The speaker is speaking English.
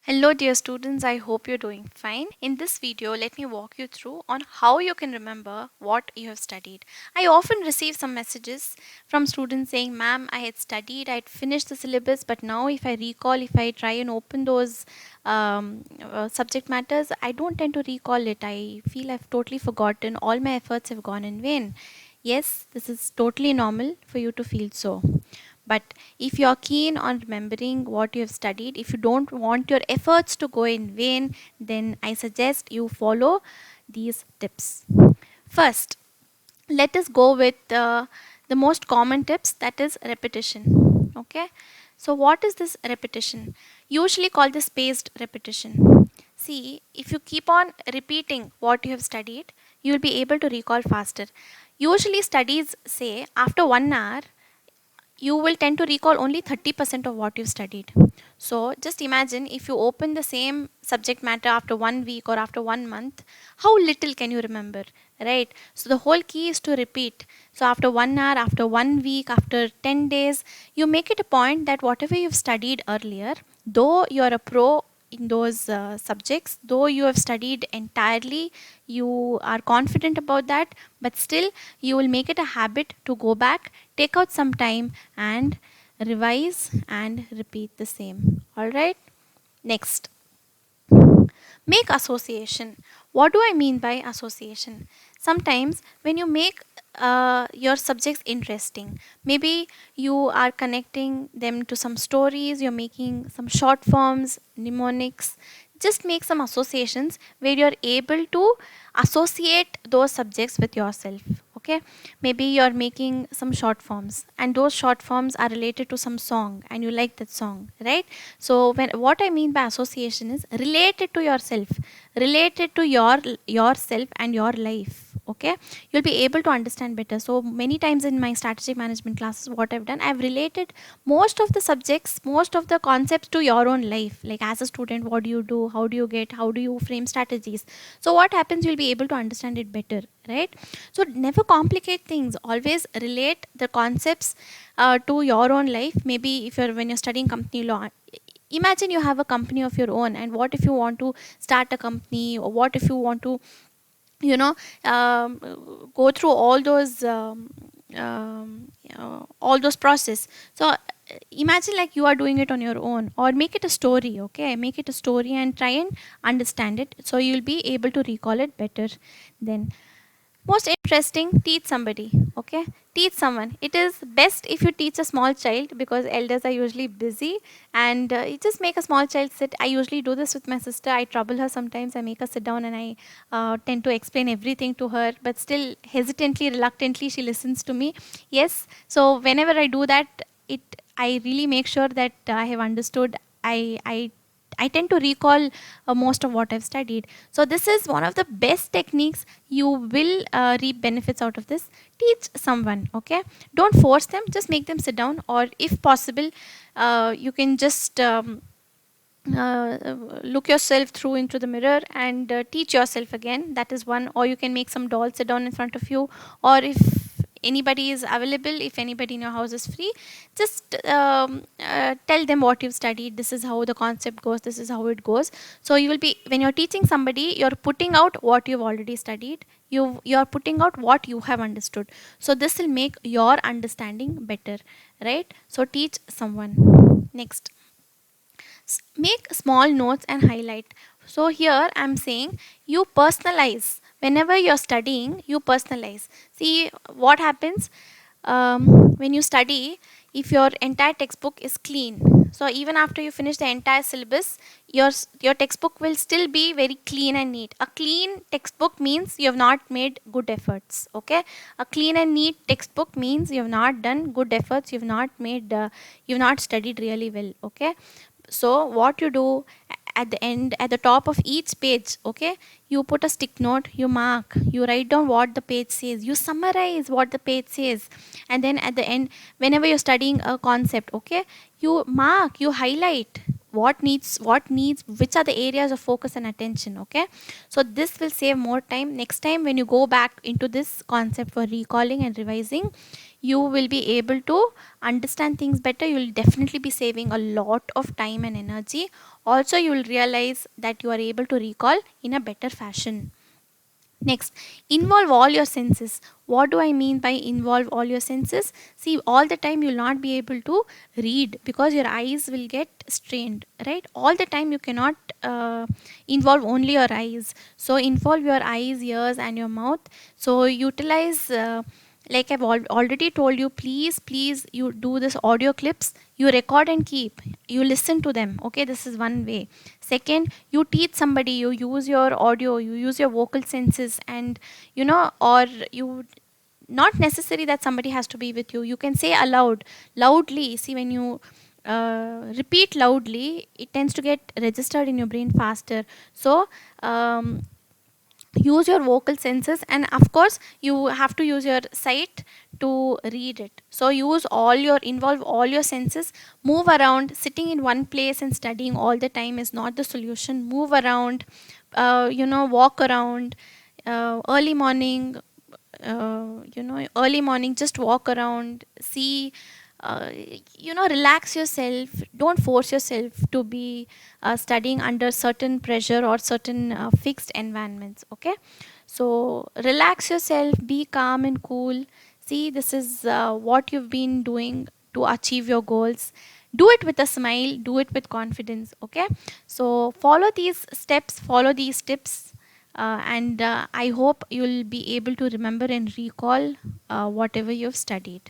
Hello dear students, I hope you're doing fine. In this video, let me walk you through on how you can remember what you have studied. I often receive some messages from students saying, ma'am, I had studied, I had finished the syllabus, but now if I recall, if I try and open those subject matters, I don't tend to recall it. I feel I've totally forgotten. All my efforts have gone in vain. Yes, this is totally normal for you to feel so. But if you are keen on remembering what you have studied, if you don't want your efforts to go in vain, then I suggest you follow these tips. First, let us go with the most common tips, that is repetition. Okay, so what is this repetition? Usually called the spaced repetition. See, if you keep on repeating what you have studied, you will be able to recall faster. Usually studies say after 1 hour you will tend to recall only 30% of what you've studied. So just imagine if you open the same subject matter after 1 week or after 1 month, how little can you remember, right? So the whole key is to repeat. So after 1 hour, after 1 week, after 10 days, you make it a point that whatever you've studied earlier, though you're a pro in those subjects, though you have studied entirely, you are confident about that, but still you will make it a habit to go back, take out some time and revise and repeat the same. All right, next, make association. What do I mean by association? Sometimes when you make your subjects interesting, maybe you are connecting them to some stories, you're making some short forms, mnemonics, just make some associations where you're able to associate those subjects with yourself. Okay, maybe you're making some short forms and those short forms are related to some song and you like that song, right? So when what I mean by association is related to yourself, related to yourself and your life. Okay, you'll be able to understand better. So many times in my strategic management classes, what I've done, I've related most of the subjects, most of the concepts to your own life. Like as a student, what do you do, how do you get, how do you frame strategies? So what happens, you'll be able to understand it better, right? So never complicate things, always relate the concepts to your own life. Maybe if you're when you're studying company law, imagine you have a company of your own, and what if you want to start a company, or what if you want to, you know, go through all those process. So imagine like you are doing it on your own, or make it a story. Okay, make it a story and try and understand it, so you'll be able to recall it better. Then most interesting, teach somebody. Okay, teach someone. It is best if you teach a small child, because elders are usually busy, and you just make a small child sit. I usually do this with my sister. I trouble her sometimes. I make her sit down and I tend to explain everything to her, but still hesitantly, reluctantly she listens to me. Yes, so whenever I do that, I really make sure that I have understood. I tend to recall most of what I've studied. So this is one of the best techniques. You will reap benefits out of this. Teach someone, okay? Don't force them, just make them sit down, or if possible, you can just look yourself through into the mirror and teach yourself again. That is one. Or you can make some dolls sit down in front of you, or if anybody is available, if anybody in your house is free, just tell them what you've studied. This is how the concept goes, this is how it goes. So you will be, when you're teaching somebody, you're putting out what you've already studied, you're putting out what you have understood. So this will make your understanding better, right? So teach someone. Next, make small notes and highlight. So here I'm saying you personalize. Whenever you're studying, you personalize. See what happens when you study. If your entire textbook is clean, so even after you finish the entire syllabus, your textbook will still be very clean and neat. A clean textbook means you have not made good efforts. Okay, a clean and neat textbook means you have not done good efforts. You've not made you've not studied really well. Okay, so what you do, at the end, at the top of each page, okay, you put a stick note, you mark, you write down what the page says, you summarize what the page says, and then at the end, whenever you're studying a concept, okay, you mark, you highlight what needs, which are the areas of focus and attention. Okay, so this will save more time. Next time when you go back into this concept for recalling and revising, you will be able to understand things better. You'll definitely be saving a lot of time and energy. Also, you will realize that you are able to recall in a better fashion. Next, involve all your senses. What do I mean by involve all your senses? See, all the time you'll not be able to read because your eyes will get strained, right? All the time you cannot involve only your eyes. So, involve your eyes, ears, and your mouth. So, utilize. Like I've already told you, please you do this audio clips, you record and keep, you listen to them. Okay, this is one way. Second, you teach somebody, you use your audio, you use your vocal senses, and or you, not necessary that somebody has to be with you, you can say aloud, loudly. See, when you repeat loudly, it tends to get registered in your brain faster. So use your vocal senses, and of course you have to use your sight to read it. So involve all your senses. Move around. Sitting in one place and studying all the time is not the solution. Move around, walk around. Early morning, early morning, just walk around, see, relax yourself. Don't force yourself to be studying under certain pressure or certain fixed environments. Okay, so relax yourself, be calm and cool. See, this is what you've been doing to achieve your goals. Do it with a smile, do it with confidence. Okay, so follow these steps, follow these tips, and I hope you'll be able to remember and recall whatever you've studied.